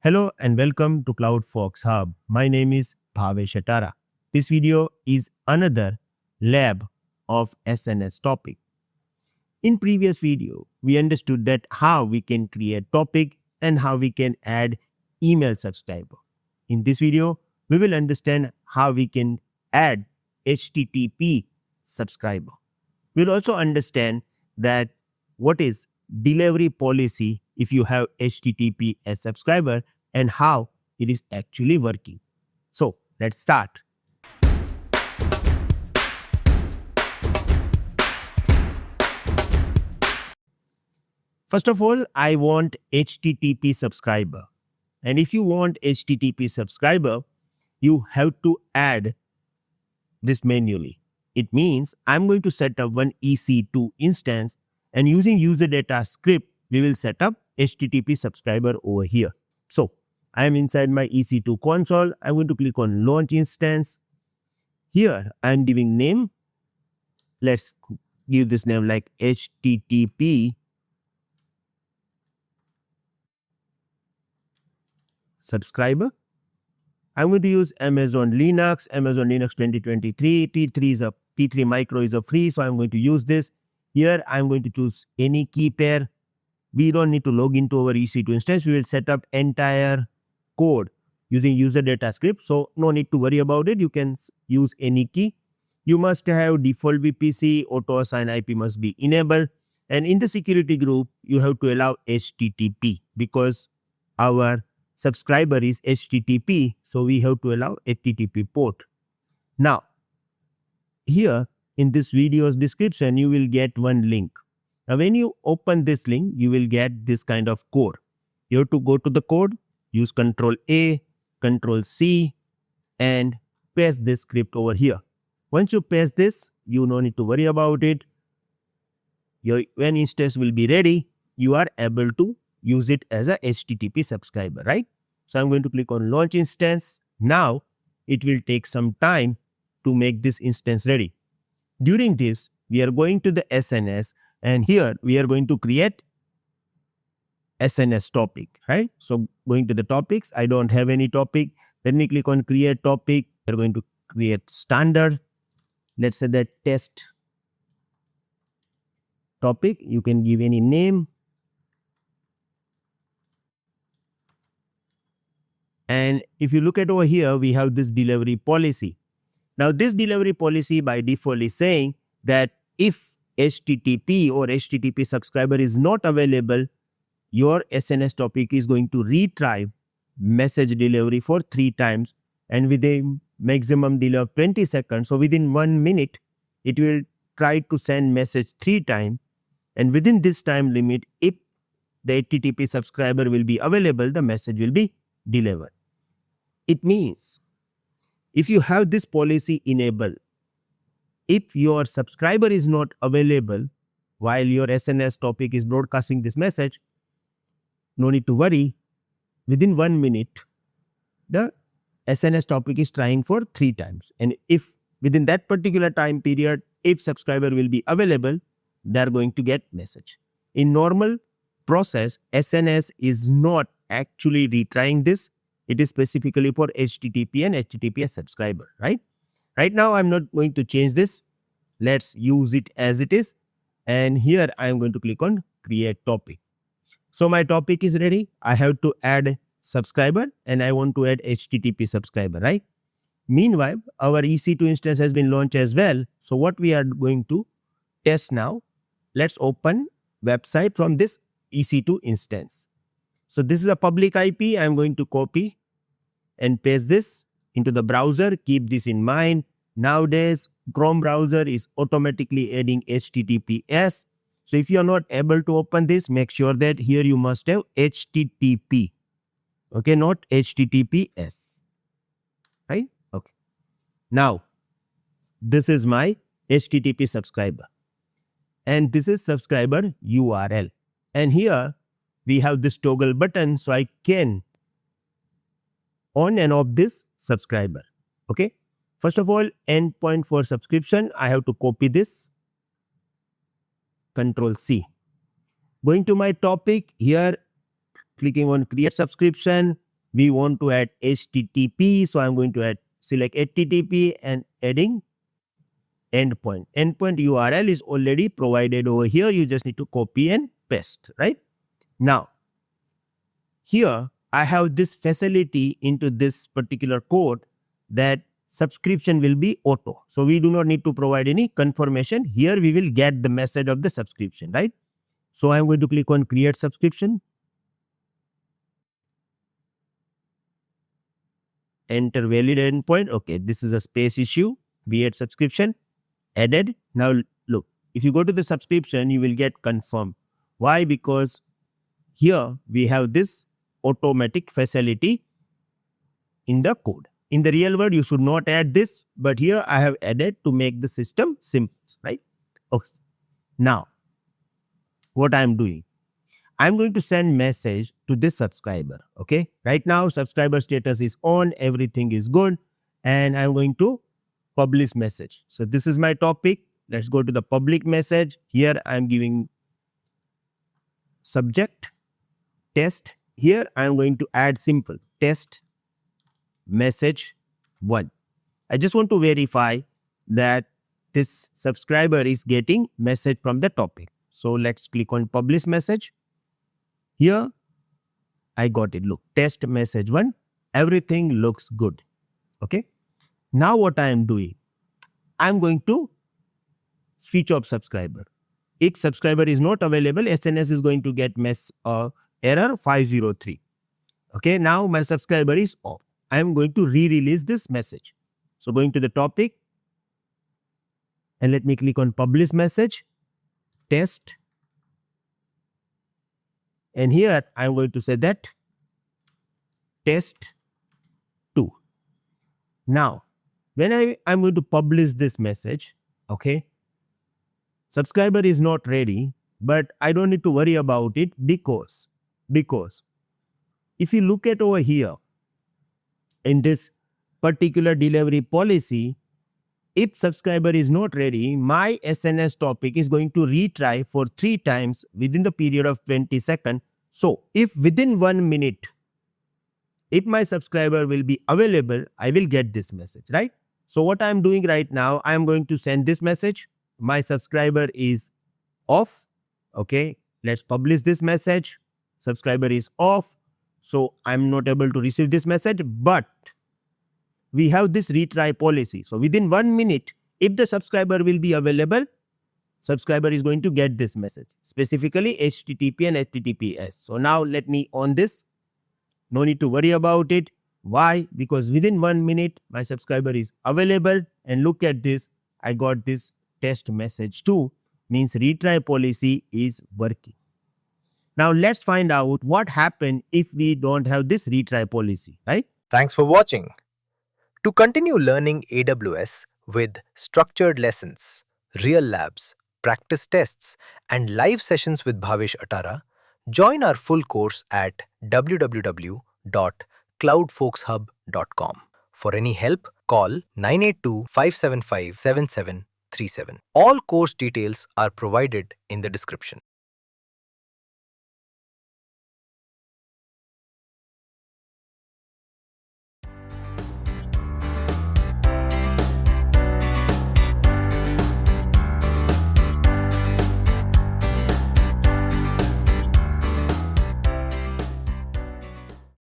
Hello and welcome to CloudFox Hub. My name is Bhavesh Shatara. This video is another lab of SNS topic. In previous video, we understood that how we can create topic and how we can add email subscriber. In this video, we will understand how we can add HTTP subscriber. We'll also understand that what is delivery policy if you have HTTPS subscriber and how it is actually working. So let's start. First of all, I want HTTP subscriber. And if you want HTTP subscriber, you have to add this manually. It means I'm going to set up one EC2 instance, and using user data script, we will set up HTTP subscriber over here. So I am inside my EC2 console. I'm going to click on launch instance. Here I'm giving name. Let's give this name like HTTP subscriber. I'm going to use Amazon Linux 2023. P3 Micro is a free, so I'm going to use this. Here I'm going to choose any key pair. We don't need to log into our EC2 instance. We will set up entire code using user data script. So no need to worry about it. You can use any key. You must have default VPC, auto assign IP must be enabled. And in the security group, you have to allow HTTP because our subscriber is HTTP. So we have to allow HTTP port. Now, here in this video's description, you will get one link. Now, when you open this link, you will get this kind of code. You have to go to the code, use Control A, Control C, and paste this script over here. Once you paste this, you don't need to worry about it. When instance will be ready, you are able to use it as a HTTP subscriber, right? So I'm going to click on launch instance. Now it will take some time to make this instance ready. During this, we are going to the SNS, and here we are going to create SNS topic, right? So going to the topics, I don't have any topic. Let me click on create topic. We're going to create standard. Let's say that test topic. You can give any name. And if you look at over here, we have this delivery policy. Now this delivery policy by default is saying that if HTTP or HTTP subscriber is not available, your SNS topic is going to retry message delivery for 3 times and with a maximum delay of 20 seconds. So within 1 minute, it will try to send message 3 times. And within this time limit, if the HTTP subscriber will be available, the message will be delivered. It means if you have this policy enabled, if your subscriber is not available while your SNS topic is broadcasting this message, no need to worry. Within 1 minute, the SNS topic is trying for 3 times. And if within that particular time period, if subscriber will be available, they are going to get message. In normal process, SNS is not actually retrying this. It is specifically for HTTP and HTTPS subscriber, right? Right now, I'm not going to change this. Let's use it as it is. And here I am going to click on create topic. So my topic is ready. I have to add subscriber and I want to add HTTP subscriber, right? Meanwhile, our EC2 instance has been launched as well. So what we are going to test now, let's open website from this EC2 instance. So this is a public IP. I'm going to copy and paste this into the browser. Keep this in mind. Nowadays, Chrome browser is automatically adding HTTPS. So if you are not able to open this, make sure that here you must have HTTP. Okay, not HTTPS. Right? Okay. Now, this is my HTTP subscriber. And this is subscriber URL. And here we have this toggle button, so I can on and off this subscriber. Okay. First of all, endpoint for subscription, I have to copy this. Control C. Going to my topic, here clicking on create subscription, we want to add HTTP. So I'm going to select HTTP and adding endpoint. Endpoint URL is already provided over here. You just need to copy and paste, right? Now, here I have this facility into this particular code that subscription will be auto. So we do not need to provide any confirmation. Here we will get the message of the subscription, right? So I'm going to click on create subscription. Enter valid endpoint. Okay, this is a space issue. Create subscription. Added. Now look, if you go to the subscription, you will get confirmed. Why? Because here we have this automatic facility in the code. In the real world, you should not add this, but here I have added to make the system simple, right? Okay. Now, what I am doing, I'm going to send message to this subscriber. Okay, right now subscriber status is on, everything is good, and I'm going to publish message. So this is my topic. Let's go to the public message. Here I'm giving subject test. Here I'm going to add simple test message 1. I just want to verify that this subscriber is getting message from the topic. So let's click on publish message. Here I got it. Look, test message 1. Everything looks good. Okay. Now what I am doing, I'm going to switch off subscriber. If subscriber is not available, SNS is going to get error 503. Okay, now my subscriber is off. I am going to re-release this message. So going to the topic and let me click on publish message, test. And here I am going to say that test 2. Now, when I am going to publish this message, okay, subscriber is not ready, but I don't need to worry about it because if you look at over here in this particular delivery policy, if subscriber is not ready, my SNS topic is going to retry for 3 times within the period of 20 seconds. So if within 1 minute, if my subscriber will be available, I will get this message, right? So what I am doing right now, I am going to send this message. My subscriber is off. Okay, let's publish this message. Subscriber is off. So I'm not able to receive this message, but we have this retry policy. So within 1 minute, if the subscriber will be available, subscriber is going to get this message, specifically HTTP and HTTPS. So now let me on this. No need to worry about it. Why? Because within 1 minute, my subscriber is available. And look at this. I got this test message 2. Means retry policy is working. Now let's find out what happens if we don't have this retry policy, right? Thanks for watching. To continue learning AWS with structured lessons, real labs, practice tests, and live sessions with Bhavesh Atara, join our full course at www.cloudfolkshub.com. For any help, call 982-575-7737. All course details are provided in the description.